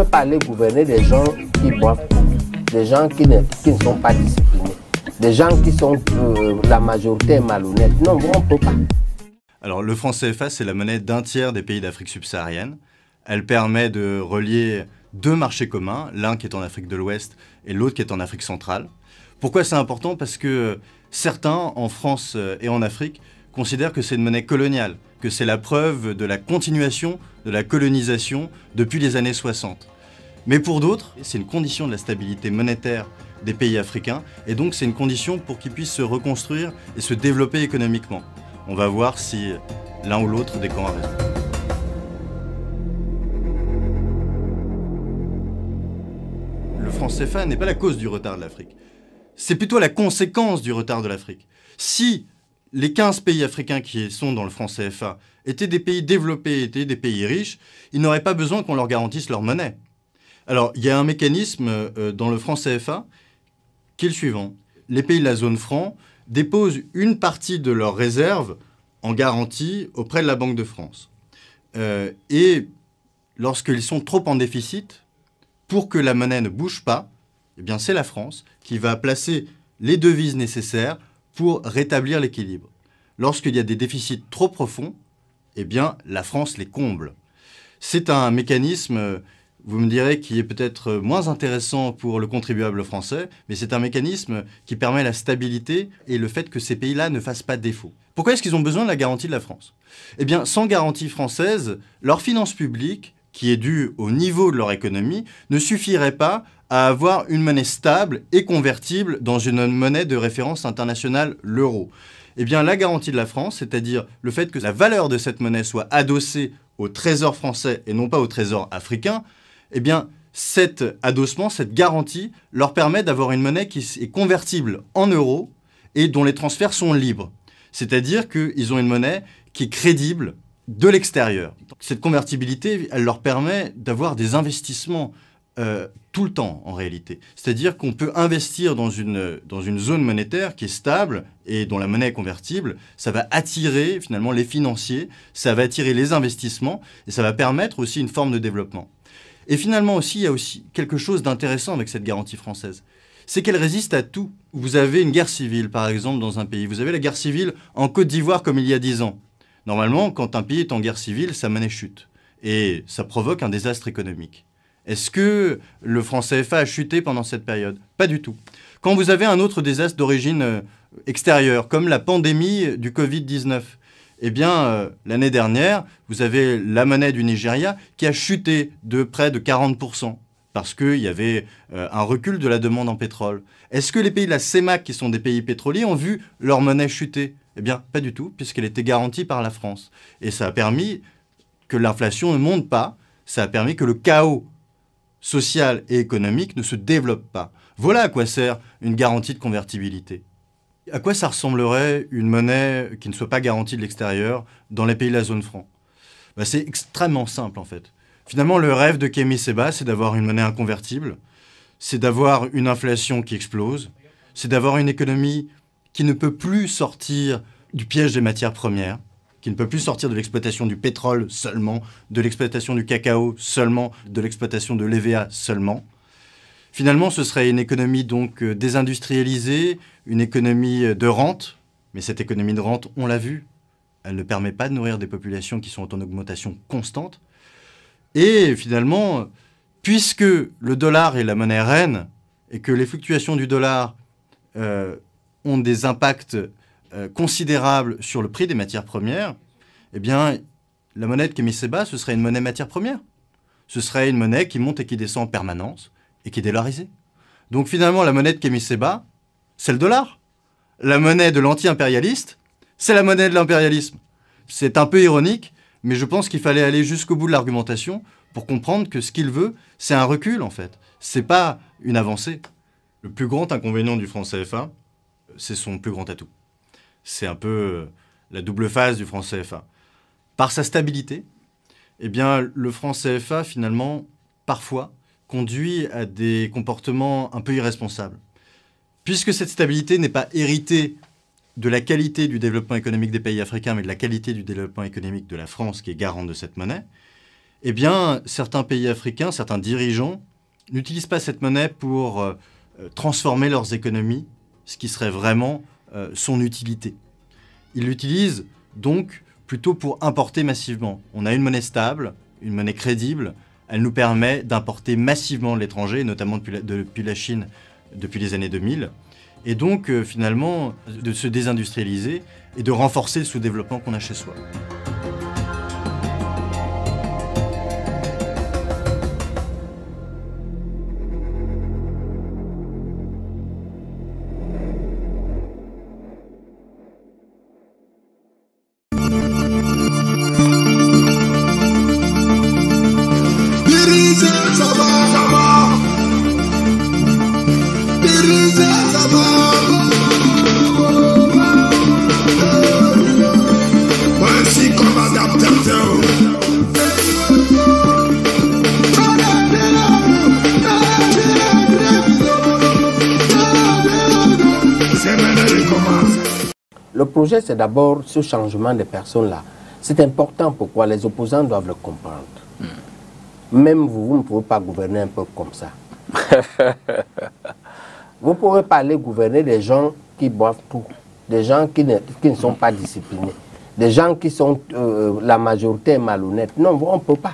pouvez pas aller gouverner des gens qui boivent, des gens qui ne sont pas disciplinés, des gens qui sont la majorité malhonnête. Non, on ne peut pas. Alors le franc CFA, c'est la monnaie d'un tiers des pays d'Afrique subsaharienne. Elle permet de relier deux marchés communs, l'un qui est en Afrique de l'Ouest et l'autre qui est en Afrique centrale. Pourquoi c'est important? Parce que certains, en France et en Afrique, considèrent que c'est une monnaie coloniale, que c'est la preuve de la continuation de la colonisation depuis les années 60. Mais pour d'autres, c'est une condition de la stabilité monétaire des pays africains, et donc c'est une condition pour qu'ils puissent se reconstruire et se développer économiquement. On va voir si l'un ou l'autre des camps a raison. Le franc CFA n'est pas la cause du retard de l'Afrique. C'est plutôt la conséquence du retard de l'Afrique. Si les 15 pays africains qui sont dans le franc CFA étaient des pays développés, étaient des pays riches, ils n'auraient pas besoin qu'on leur garantisse leur monnaie. Alors, il y a un mécanisme dans le franc CFA qui est le suivant. Les pays de la zone franc déposent une partie de leurs réserves en garantie auprès de la Banque de France. Et lorsqu'ils sont trop en déficit, pour que la monnaie ne bouge pas, eh bien c'est la France qui va placer les devises nécessaires pour rétablir l'équilibre. Lorsqu'il y a des déficits trop profonds, eh bien la France les comble. C'est un mécanisme, vous me direz, qui est peut-être moins intéressant pour le contribuable français, mais c'est un mécanisme qui permet la stabilité et le fait que ces pays-là ne fassent pas défaut. Pourquoi est-ce qu'ils ont besoin de la garantie de la France? Eh bien, sans garantie française, leur finance publique, qui est due au niveau de leur économie, ne suffirait pas à avoir une monnaie stable et convertible dans une monnaie de référence internationale, l'euro. Eh bien, la garantie de la France, c'est-à-dire le fait que la valeur de cette monnaie soit adossée au trésor français et non pas au trésor africain, eh bien, cet adossement, cette garantie, leur permet d'avoir une monnaie qui est convertible en euros et dont les transferts sont libres. C'est-à-dire qu'ils ont une monnaie qui est crédible de l'extérieur. Cette convertibilité, elle leur permet d'avoir des investissements tout le temps, en réalité. C'est-à-dire qu'on peut investir dans une zone monétaire qui est stable et dont la monnaie est convertible. Ça va attirer, finalement, les financiers, ça va attirer les investissements et ça va permettre aussi une forme de développement. Et finalement aussi, il y a aussi quelque chose d'intéressant avec cette garantie française. C'est qu'elle résiste à tout. Vous avez une guerre civile, par exemple, dans un pays. Vous avez la guerre civile en Côte d'Ivoire comme il y a 10 ans. Normalement, quand un pays est en guerre civile, sa monnaie chute. Et ça provoque un désastre économique. Est-ce que le franc CFA a chuté pendant cette période? Pas du tout. Quand vous avez un autre désastre d'origine extérieure, comme la pandémie du Covid-19, eh bien, l'année dernière, vous avez la monnaie du Nigeria qui a chuté de près de 40%, parce qu'il y avait un recul de la demande en pétrole. Est-ce que les pays de la CEMAC, qui sont des pays pétroliers, ont vu leur monnaie chuter? Eh bien, pas du tout, puisqu'elle était garantie par la France. Et ça a permis que l'inflation ne monte pas, ça a permis que le chaos social et économique ne se développe pas. Voilà à quoi sert une garantie de convertibilité. À quoi ça ressemblerait une monnaie qui ne soit pas garantie de l'extérieur dans les pays de la zone franc? C'est extrêmement simple en fait. Finalement, le rêve de Kémy Séba, c'est d'avoir une monnaie inconvertible, c'est d'avoir une inflation qui explose, c'est d'avoir une économie qui ne peut plus sortir du piège des matières premières, qui ne peut plus sortir de l'exploitation du pétrole seulement, de l'exploitation du cacao seulement, de l'exploitation de l'EVA seulement. Finalement, ce serait une économie donc désindustrialisée, une économie de rente, mais cette économie de rente, on l'a vu, elle ne permet pas de nourrir des populations qui sont en augmentation constante. Et finalement, puisque le dollar est la monnaie reine et que les fluctuations du dollar ont des impacts considérables sur le prix des matières premières, eh bien, la monnaie de Kémy Séba, ce serait une monnaie matière première. Ce serait une monnaie qui monte et qui descend en permanence et qui est dollarisée. Donc finalement, la monnaie de Kémy Séba, c'est le dollar. La monnaie de l'anti-impérialiste, c'est la monnaie de l'impérialisme. C'est un peu ironique, mais je pense qu'il fallait aller jusqu'au bout de l'argumentation pour comprendre que ce qu'il veut, c'est un recul en fait. C'est pas une avancée. Le plus grand inconvénient du franc CFA, c'est son plus grand atout. C'est un peu la double face du franc CFA. Par sa stabilité, eh bien, le franc CFA, finalement, parfois, conduit à des comportements un peu irresponsables. Puisque cette stabilité n'est pas héritée de la qualité du développement économique des pays africains, mais de la qualité du développement économique de la France, qui est garante de cette monnaie, eh bien, certains pays africains, certains dirigeants, n'utilisent pas cette monnaie pour transformer leurs économies, ce qui serait vraiment son utilité. Ils l'utilisent donc plutôt pour importer massivement. On a une monnaie stable, une monnaie crédible, elle nous permet d'importer massivement de l'étranger, notamment depuis la Chine, depuis les années 2000, et donc finalement de se désindustrialiser et de renforcer le sous-développement qu'on a chez soi. Le projet, c'est d'abord ce changement de personnes-là. C'est important pourquoi les opposants doivent le comprendre. Même vous ne pouvez pas gouverner un peu comme ça. Vous ne pouvez pas aller gouverner des gens qui boivent tout, des gens qui ne sont pas disciplinés, des gens qui sont la majorité malhonnête. Non, on ne peut pas.